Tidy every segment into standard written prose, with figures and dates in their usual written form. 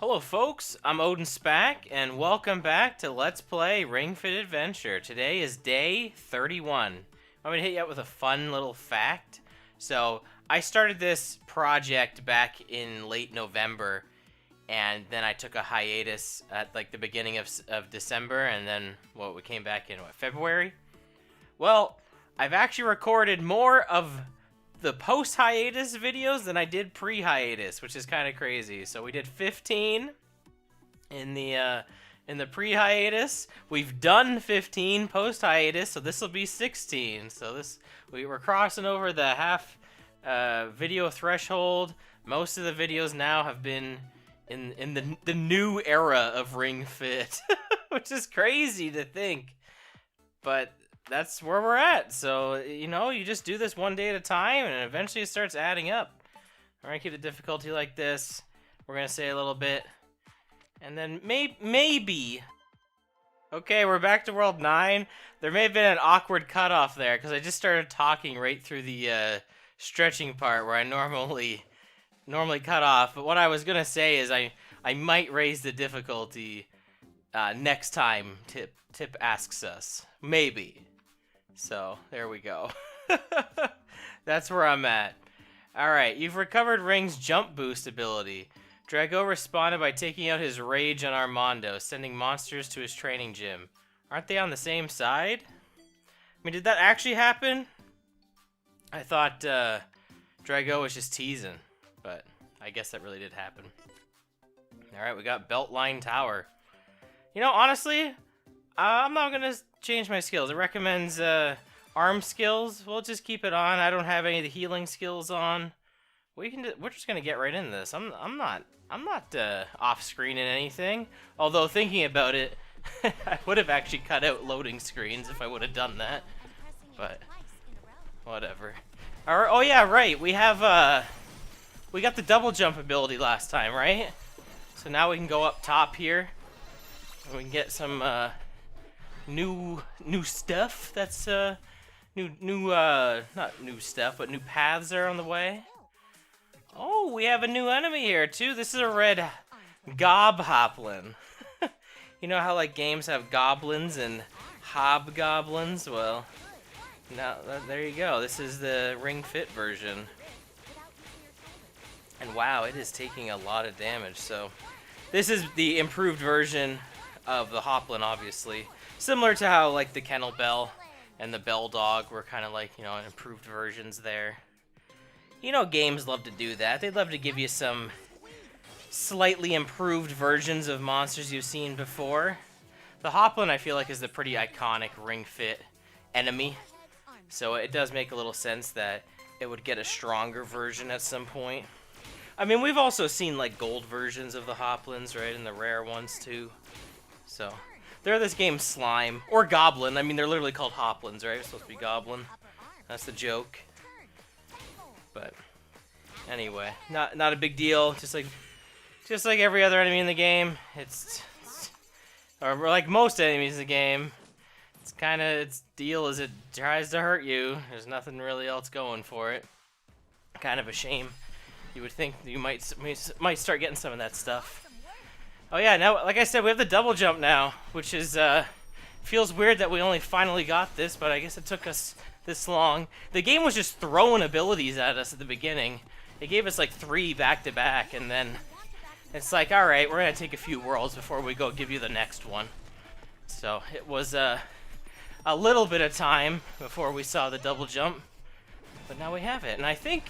Hello folks, I'm OdinSpack, and welcome back to Let's Play Ring Fit Adventure. Today is day 31. I'm going to hit you up with a fun little fact. So, I started this project back in late November, and then I took a hiatus at like the beginning of December, and then, well, we came back in, February? Well, I've actually recorded more of the post-hiatus videos than I did pre-hiatus, which is kind of crazy. So we did 15 in the pre-hiatus. We've done 15 post-hiatus, so this will be 16. So we were crossing over the half video threshold. Most of the videos now have been in the new era of Ring Fit, which is crazy to think, but that's where we're at. So, you know, you just do this one day at a time, and eventually it starts adding up. We're going to keep the difficulty like this. We're going to say a little bit. And then maybe... Okay, we're back to World 9. There may have been an awkward cutoff there, because I just started talking right through the stretching part where I normally cut off. But what I was going to say is I might raise the difficulty next time Tip asks us. Maybe. So, there we go. That's where I'm at. Alright, you've recovered Ring's jump boost ability. Drago responded by taking out his rage on Armando, sending monsters to his training gym. Aren't they on the same side? I mean, did that actually happen? I thought Drago was just teasing, but I guess that really did happen. Alright, we got Beltline Tower. You know, honestly, I'm not going to change my skills. It recommends arm skills. We'll just keep it on. I don't have any of the healing skills on. We're just going to get right into this. I'm not off screen in anything. Although thinking about it, I would have actually cut out loading screens if I would have done that. But whatever. All right, oh yeah, right. We got the double jump ability last time, right? So now we can go up top here. And we can get some new stuff. That's not new stuff, but new paths are on the way. Oh, we have a new enemy here too. This is a red Hoplin. You know how like games have goblins and hobgoblins? Well, now there you go. This is the Ring Fit version. And wow, it is taking a lot of damage. So this is the improved version of the Hoplin, obviously. Similar to how, like, the Kennel Bell and the Bell Dog were kind of like, you know, improved versions there. You know, games love to do that. They love to give you some slightly improved versions of monsters you've seen before. The Hoplin, I feel like, is the pretty iconic Ring Fit enemy. So it does make a little sense that it would get a stronger version at some point. I mean, we've also seen, like, gold versions of the Hoplins, right? And the rare ones, too. So, they're this game's slime. Or goblin. I mean, they're literally called Hoplins, right? It's supposed to be goblin. That's the joke. But, anyway. Not a big deal. Just like every other enemy in the game. Or like most enemies in the game. It's kind of its deal is it tries to hurt you. There's nothing really else going for it. Kind of a shame. You would think you might start getting some of that stuff. Oh yeah, now, like I said, we have the double jump now, which is, feels weird that we only finally got this, but I guess it took us this long. The game was just throwing abilities at us at the beginning. It gave us, like, 3 back-to-back, and then it's like, alright, we're gonna take a few worlds before we go give you the next one. So, it was, a little bit of time before we saw the double jump, but now we have it, and I think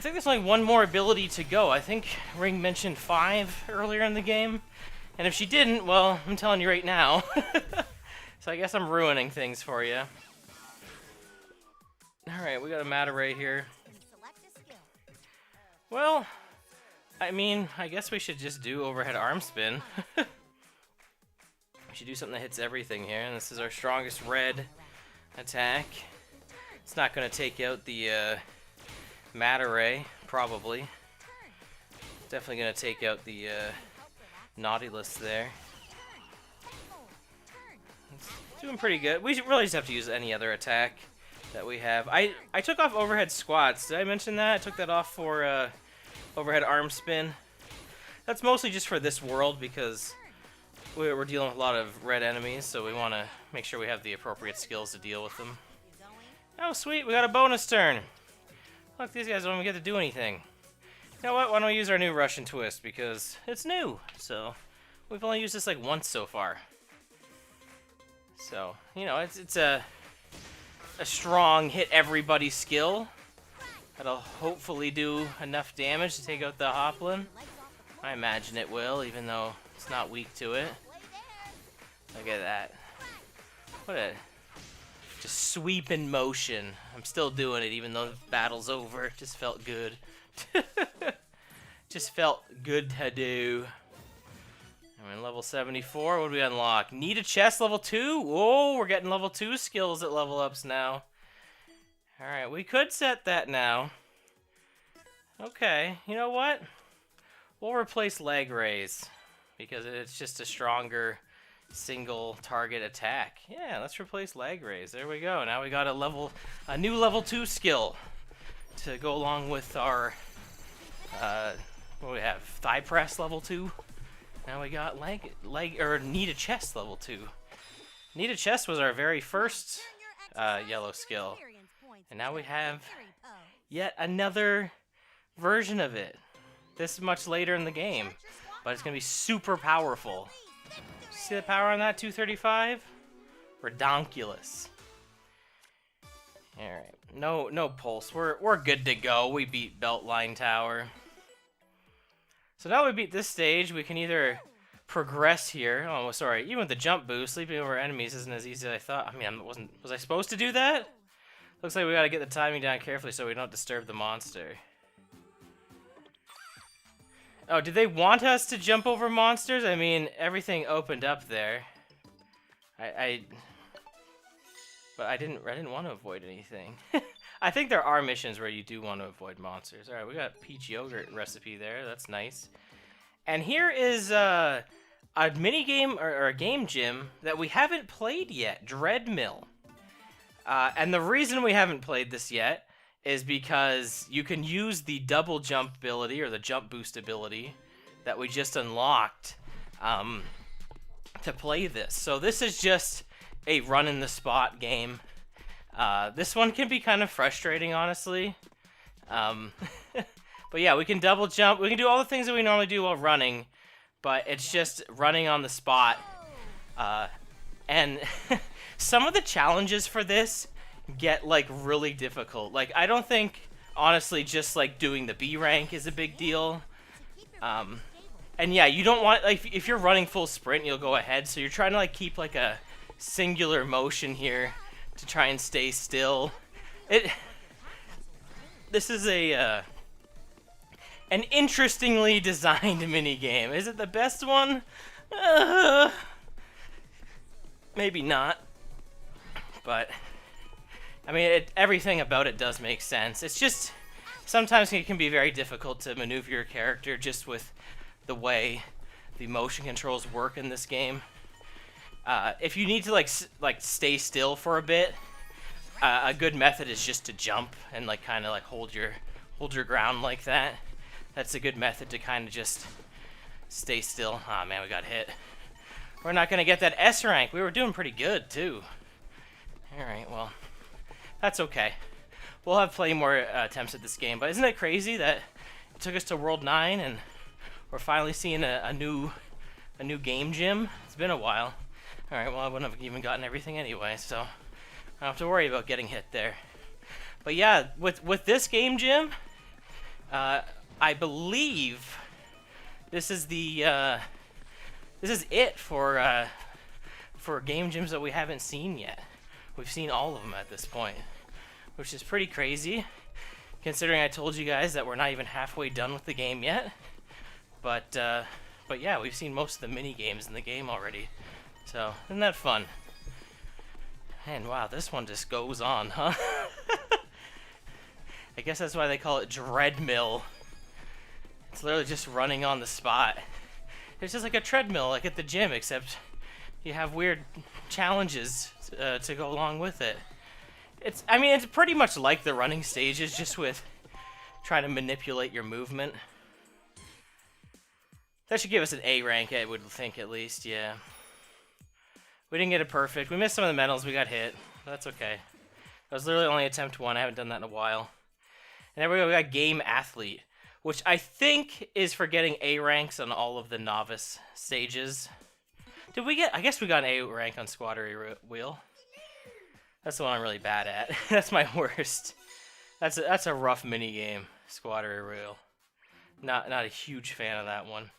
there's only one more ability to go. I think Ring mentioned 5 earlier in the game. And if she didn't, well, I'm telling you right now. So I guess I'm ruining things for you. Alright, we got a Waterway here. Well, I mean, I guess we should just do overhead arm spin. We should do something that hits everything here. And this is our strongest red attack. It's not going to take out the Waterway, probably. Definitely gonna take out the Nautilus there. It's doing pretty good. We really just have to use any other attack that we have. I took off overhead squats. Did I mention that? I took that off for overhead arm spin. That's mostly just for this world because we're dealing with a lot of red enemies, so we want to make sure we have the appropriate skills to deal with them. Oh, sweet, we got a bonus turn. Look, these guys don't even get to do anything. You know what, why don't we use our new Russian twist, because it's new, so we've only used this like once so far. So, you know, it's a strong hit everybody skill that'll hopefully do enough damage to take out the Hoplin. I imagine it will, even though it's not weak to it. Look at that. What a just sweep in motion. I'm still doing it even though the battle's over. It just felt good. Just felt good to do. I'm in level 74. What do we unlock? Need a chest level 2? Whoa, we're getting level 2 skills at level ups now. Alright, we could set that now. Okay, you know what? We'll replace leg raise because it's just a stronger single target attack. Yeah, let's replace leg raise. There we go. Now we got a new level 2 skill to go along with our what do we have? Thigh press level 2. Now we got need a chest level 2. Need a chest was our very first yellow skill. And now we have yet another version of it. This much later in the game. But it's going to be super powerful. See the power on that 235? Redonkulous. Alright. No pulse. We're good to go. We beat Beltline Tower. So now we beat this stage, we can either progress here. Oh, sorry. Even with the jump boost, leaping over enemies isn't as easy as I thought. I mean, was I supposed to do that? Looks like we gotta get the timing down carefully so we don't disturb the monster. Oh, did they want us to jump over monsters? I mean, everything opened up there. But I didn't want to avoid anything. I think there are missions where you do want to avoid monsters. Alright, we got peach yogurt recipe there. That's nice. And here is a mini game or a game gym that we haven't played yet. Dreadmill. And the reason we haven't played this yet is because you can use the double jump ability or the jump boost ability that we just unlocked to play this. So this is just a run in the spot game. This one can be kind of frustrating, honestly. But yeah, we can double jump. We can do all the things that we normally do while running, but it's just running on the spot. And some of the challenges for this get like really difficult. Like, I don't think, honestly, just like doing the B rank is a big deal. And yeah, you don't want, like, if you're running full sprint, you'll go ahead. So you're trying to like keep like a singular motion here to try and stay still. This is an interestingly designed mini game. Is it the best one? Maybe not. But I mean, everything about it does make sense. It's just sometimes it can be very difficult to maneuver your character just with the way the motion controls work in this game. If you need to like stay still for a bit, a good method is just to jump and like kind of like hold your ground like that. That's a good method to kind of just stay still. Ah, man, we got hit. We're not gonna get that S rank. We were doing pretty good too. All right, well, that's okay. We'll have plenty more attempts at this game. But isn't it crazy that it took us to World 9 and we're finally seeing a new game gym? It's been a while. Alright, well, I wouldn't have even gotten everything anyway, so I don't have to worry about getting hit there. But yeah, with this game gym, I believe this is it for game gyms that we haven't seen yet. We've seen all of them at this point, which is pretty crazy, considering I told you guys that we're not even halfway done with the game yet. But yeah, we've seen most of the mini games in the game already. So, isn't that fun? And wow, this one just goes on, huh? I guess that's why they call it Dreadmill. It's literally just running on the spot. It's just like a treadmill, like at the gym, except you have weird challenges to go along with it. I mean, it's pretty much like the running stages, just with trying to manipulate your movement. That should give us an A rank, I would think, at least, yeah. We didn't get it perfect. We missed some of the medals. We got hit. That's okay. That was literally only attempt 1. I haven't done that in a while. And there we go. We got Game Athlete, which I think is for getting A ranks on all of the Novice stages. Did we get... I guess we got an A rank on Squattery Wheel. That's the one I'm really bad at. That's my worst. That's a rough minigame, Squattery Wheel. Not a huge fan of that one.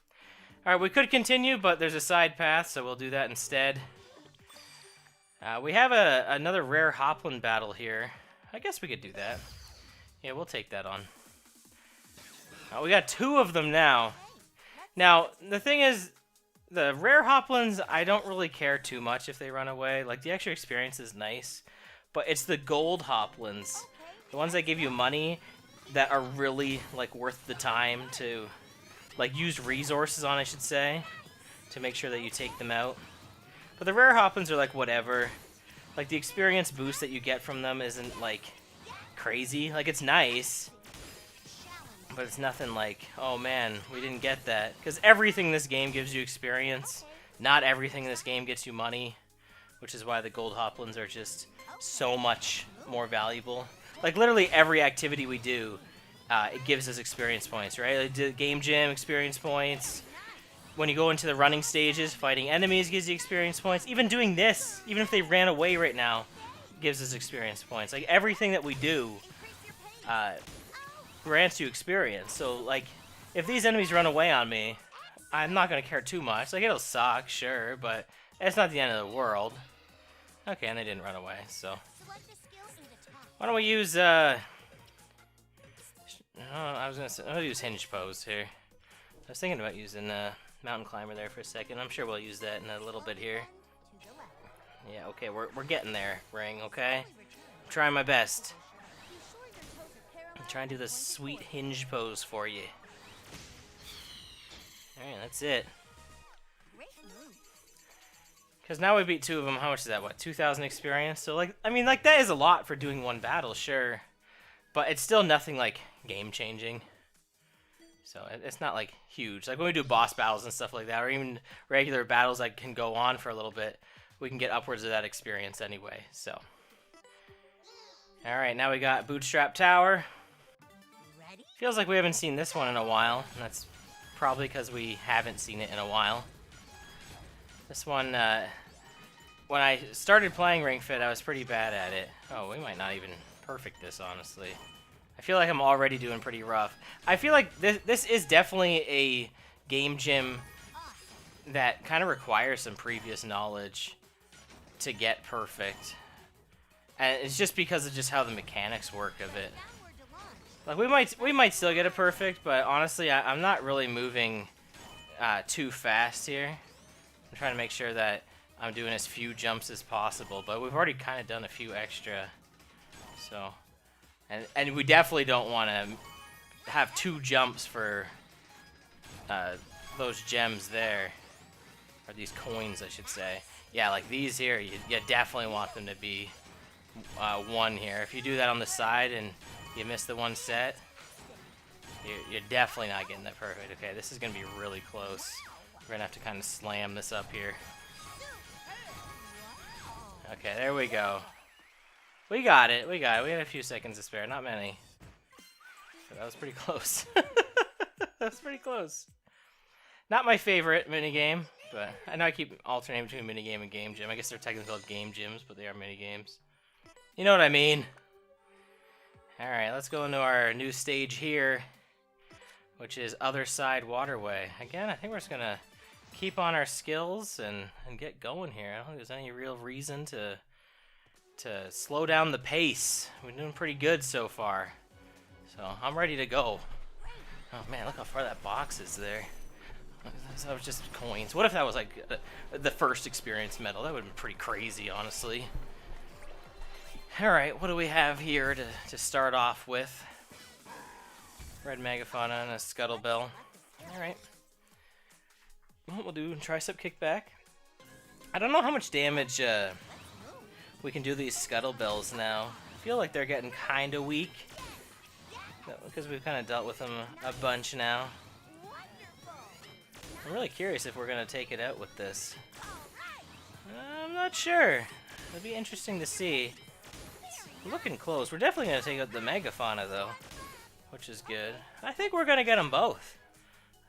Alright, we could continue, but there's a side path, so we'll do that instead. We have another rare Hoplin battle here. I guess we could do that. Yeah, we'll take that on. We got 2 of them now. Now, the thing is, the rare Hoplins, I don't really care too much if they run away. Like, the extra experience is nice, but it's the gold Hoplins, the ones that give you money, that are really, like, worth the time to, like, use resources on, I should say, to make sure that you take them out. But the rare Hoplins are, like, whatever. Like, the experience boost that you get from them isn't, like, crazy. Like, it's nice, but it's nothing like, oh man, we didn't get that. Because everything in this game gives you experience. Not everything in this game gets you money, which is why the gold Hoplins are just so much more valuable. Like, literally every activity we do, it gives us experience points, right? Like, the game gym, experience points. When you go into the running stages, fighting enemies gives you experience points. Even doing this, even if they ran away right now, gives us experience points. Like, everything that we do grants you experience. So, like, if these enemies run away on me, I'm not going to care too much. Like, it'll suck, sure, but it's not the end of the world. Okay, and they didn't run away, so... Why don't we use, I was gonna use Hinge Pose here. I was thinking about using Mountain Climber there for a second. I'm sure we'll use that in a little bit here. Yeah, okay, we're getting there, Ring, okay? I'm trying my best. I'm trying to do the sweet Hinge Pose for you. Alright, that's it. Because now we beat 2 of them. How much is that? What, 2,000 experience? So, like, I mean, like, that is a lot for doing one battle, sure. But it's still nothing, like, game-changing. So, it's not, like, huge. Like, when we do boss battles and stuff like that, or even regular battles that can go on for a little bit, we can get upwards of that experience anyway, so. Alright, now we got Bootstrap Tower. Feels like we haven't seen this one in a while. And that's probably because we haven't seen it in a while. This one, when I started playing Ring Fit, I was pretty bad at it. Oh, we might not even perfect this, honestly. I feel like I'm already doing pretty rough. I feel like this is definitely a game gym that kind of requires some previous knowledge to get perfect. And it's just because of just how the mechanics work of it. Like, we might still get it perfect, but honestly, I'm not really moving too fast here. I'm trying to make sure that I'm doing as few jumps as possible, but we've already kind of done a few extra. So, and we definitely don't want to have 2 jumps for those gems there, or these coins, I should say. Yeah, like these here, you definitely want them to be 1 here. If you do that on the side and you miss the 1 set, you're definitely not getting that perfect. Okay, this is going to be really close. We're going to have to kind of slam this up here. Okay, there we go. We got it. We got it. We had a few seconds to spare. Not many. But that was pretty close. That was pretty close. Not my favorite minigame, but I know I keep alternating between minigame and game gym. I guess they're technically called game gyms, but they are minigames. You know what I mean. Alright, let's go into our new stage here, which is Otherside Waterway. Again, I think we're just going to keep on our skills and get going here. I don't think there's any real reason to slow down the pace. We're doing pretty good so far. So, I'm ready to go. Oh man, look how far that box is there. That was just coins. What if that was like the first experience medal? That would have been pretty crazy, honestly. Alright, what do we have here to start off with? Red Megafauna and a Scuttlebell. Alright. We'll do tricep kickback. I don't know how much damage we can do these Scuttlebells now. I feel like they're getting kind of weak, because we've kind of dealt with them a bunch now. I'm really curious if we're gonna take it out with this. I'm not sure. It'll be interesting to see. We're looking close. We're definitely gonna take out the Megafauna though, which is good. I think we're gonna get them both.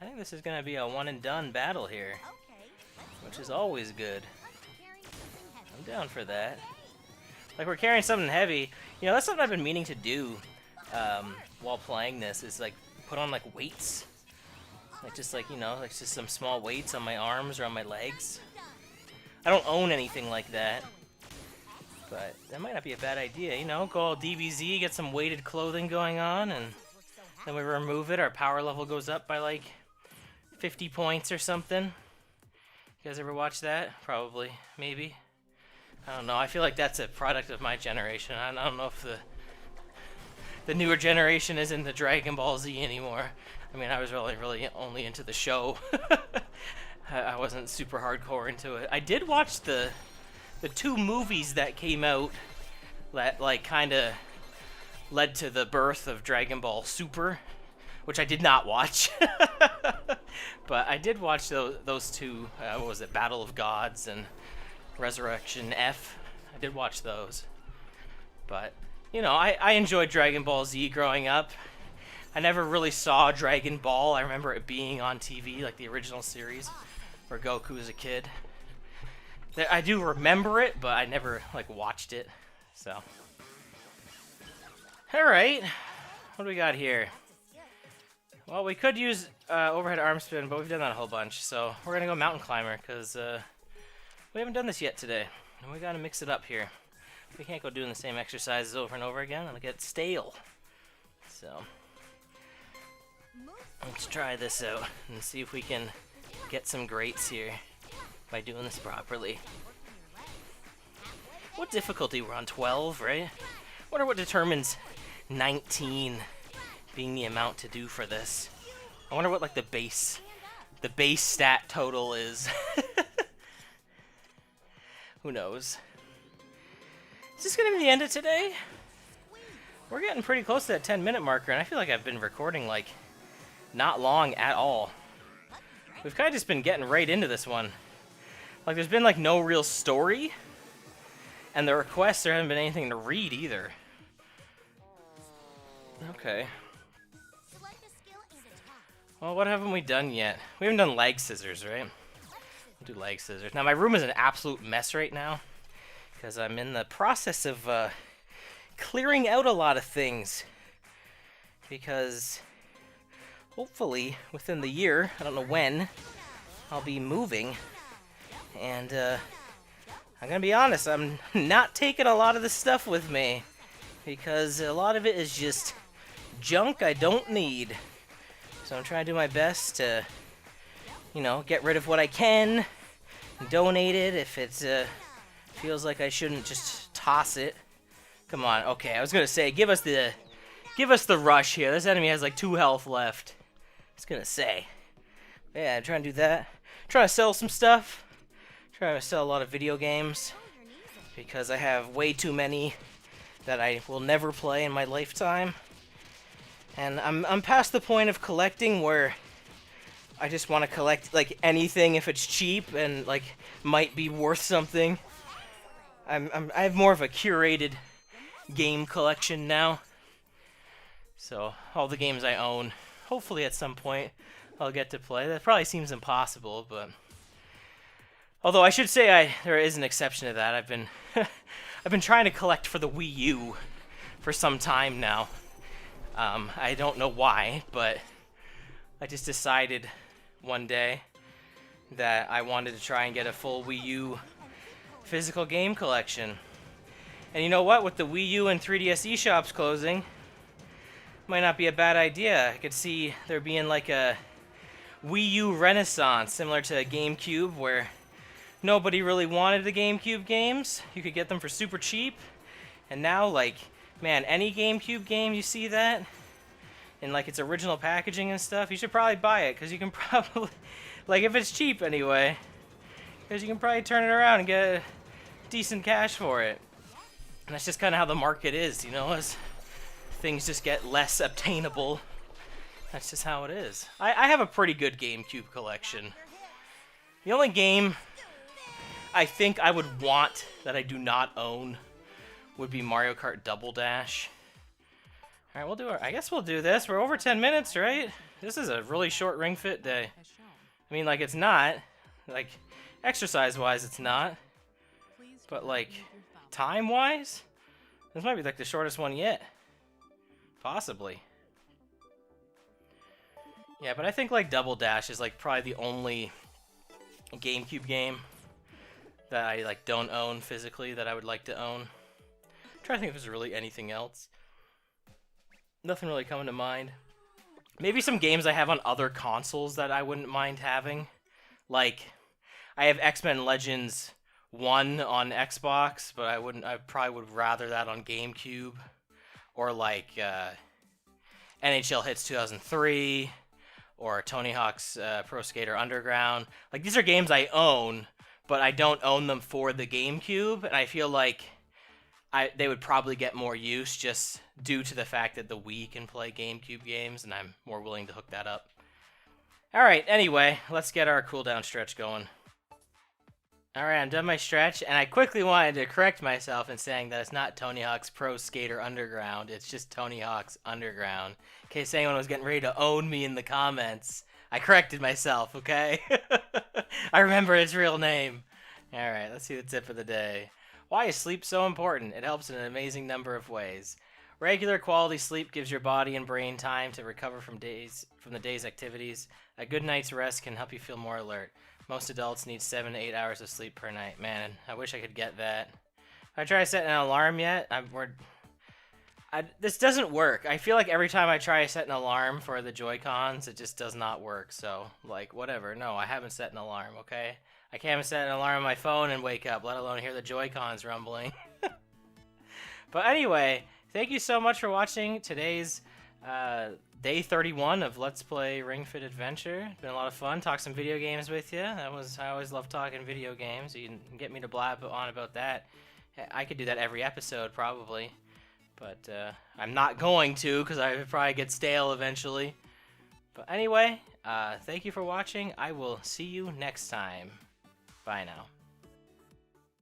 I think this is gonna be a one and done battle here, which is always good. I'm down for that. Like, we're carrying something heavy. You know, that's something I've been meaning to do while playing this, is like put on like weights. Like just like, you know, like just some small weights on my arms or on my legs. I don't own anything like that, but that might not be a bad idea. You know, go all DBZ, get some weighted clothing going on, and then we remove it, our power level goes up by like 50 points or something. You guys ever watch that? Probably. Maybe. I don't know. I feel like that's a product of my generation. I don't know if the newer generation is into Dragon Ball Z anymore. I mean, I was really only into the show. I wasn't super hardcore into it. I did watch the 2 movies that came out that like kind of led to the birth of Dragon Ball Super, which I did not watch. But I did watch those 2. What was it? Battle of Gods and Resurrection F. I did watch those. But, you know, I enjoyed Dragon Ball Z growing up. I never really saw Dragon Ball. I remember it being on TV, like the original series, where Goku was a kid. I do remember it, but I never, like, watched it. So. Alright. What do we got here? Well, we could use overhead arm spin, but we've done that a whole bunch. So we're going to go mountain climber, because we haven't done this yet today. And we got to mix it up here. We can't go doing the same exercises over and over again. It'll get stale. So let's try this out and see if we can get some greats here by doing this properly. What difficulty? We're on 12, right? Wonder what determines 19 being the amount to do for this. I wonder what like the base stat total is. Who knows? Is this gonna be the end of today? We're getting pretty close to that 10-minute marker, and I feel like I've been recording like not long at all. We've kind of just been getting right into this one. Like, there's been like no real story, and the requests, there haven't been anything to read either. Okay. Well, what haven't we done yet? We haven't done leg scissors, right? We'll do leg scissors. Now, my room is an absolute mess right now, because I'm in the process of clearing out a lot of things. Because hopefully, within the year, I don't know when, I'll be moving. And I'm gonna be honest, I'm not taking a lot of the stuff with me, because a lot of it is just junk I don't need. So I'm trying to do my best to, you know, get rid of what I can, donate it if it feels like I shouldn't just toss it. Come on, okay, I was gonna say, give us the rush here. This enemy has like 2 health left. I was gonna say. Yeah, I'm trying to do that. Trying to sell some stuff. Trying to sell a lot of video games, because I have way too many that I will never play in my lifetime. And I'm past the point of collecting where I just want to collect like anything if it's cheap and like might be worth something. I have more of a curated game collection now. So all the games I own, hopefully at some point I'll get to play. That probably seems impossible, but although I should say there is an exception to that. I've been trying to collect for the Wii U for some time now. I don't know why, but I just decided one day that I wanted to try and get a full Wii U physical game collection. And you know what? With the Wii U and 3DS eShops closing, might not be a bad idea. I could see there being like a Wii U renaissance, similar to GameCube, where nobody really wanted the GameCube games. You could get them for super cheap. And now, like, man, any GameCube game you see that in like its original packaging and stuff, you should probably buy it, because you can probably, like, if it's cheap anyway, because you can probably turn it around and get decent cash for it. And that's just kind of how the market is, you know, as things just get less obtainable. That's just how it is. I have a pretty good GameCube collection. The only game I think I would want that I do not own would be Mario Kart Double Dash. All right, we'll do I guess we'll do this. We're over 10 minutes, right? This is a really short Ring Fit day. I mean, like, it's not. Like, exercise-wise, it's not. But, like, time-wise, this might be, like, the shortest one yet. Possibly. Yeah, but I think, like, Double Dash is, like, probably the only GameCube game that I, like, don't own physically that I would like to own. I'm trying to think if there's really anything else. Nothing really coming to mind. Maybe some games I have on other consoles that I wouldn't mind having. Like, I have X-Men Legends 1 on Xbox, but I probably would rather that on GameCube. Or like NHL Hits 2003, or Tony Hawk's Pro Skater Underground. Like, these are games I own, but I don't own them for the GameCube, and I feel like they would probably get more use just due to the fact that the Wii can play GameCube games, and I'm more willing to hook that up. Alright, anyway, let's get our cooldown stretch going. Alright, I'm done my stretch, and I quickly wanted to correct myself in saying that it's not Tony Hawk's Pro Skater Underground, it's just Tony Hawk's Underground. In case anyone was getting ready to own me in the comments, I corrected myself, okay? I remember its real name. Alright, let's see the tip of the day. Why is sleep so important? It helps in an amazing number of ways. Regular quality sleep gives your body and brain time to recover from the day's activities. A good night's rest can help you feel more alert. Most adults need 7 to 8 hours of sleep per night. Man, I wish I could get that. Have I tried setting an alarm yet? This doesn't work. I feel like every time I try to set an alarm for the Joy-Cons, it just does not work. So, like, whatever. No, I haven't set an alarm, okay? I can't even set an alarm on my phone and wake up, let alone hear the Joy-Cons rumbling. But anyway, thank you so much for watching today's day 31 of Let's Play Ring Fit Adventure. It's been a lot of fun. Talk some video games with you. I always love talking video games. You can get me to blab on about that. I could do that every episode probably, but I'm not going to because I would probably get stale eventually. But anyway, thank you for watching. I will see you next time. Bye now.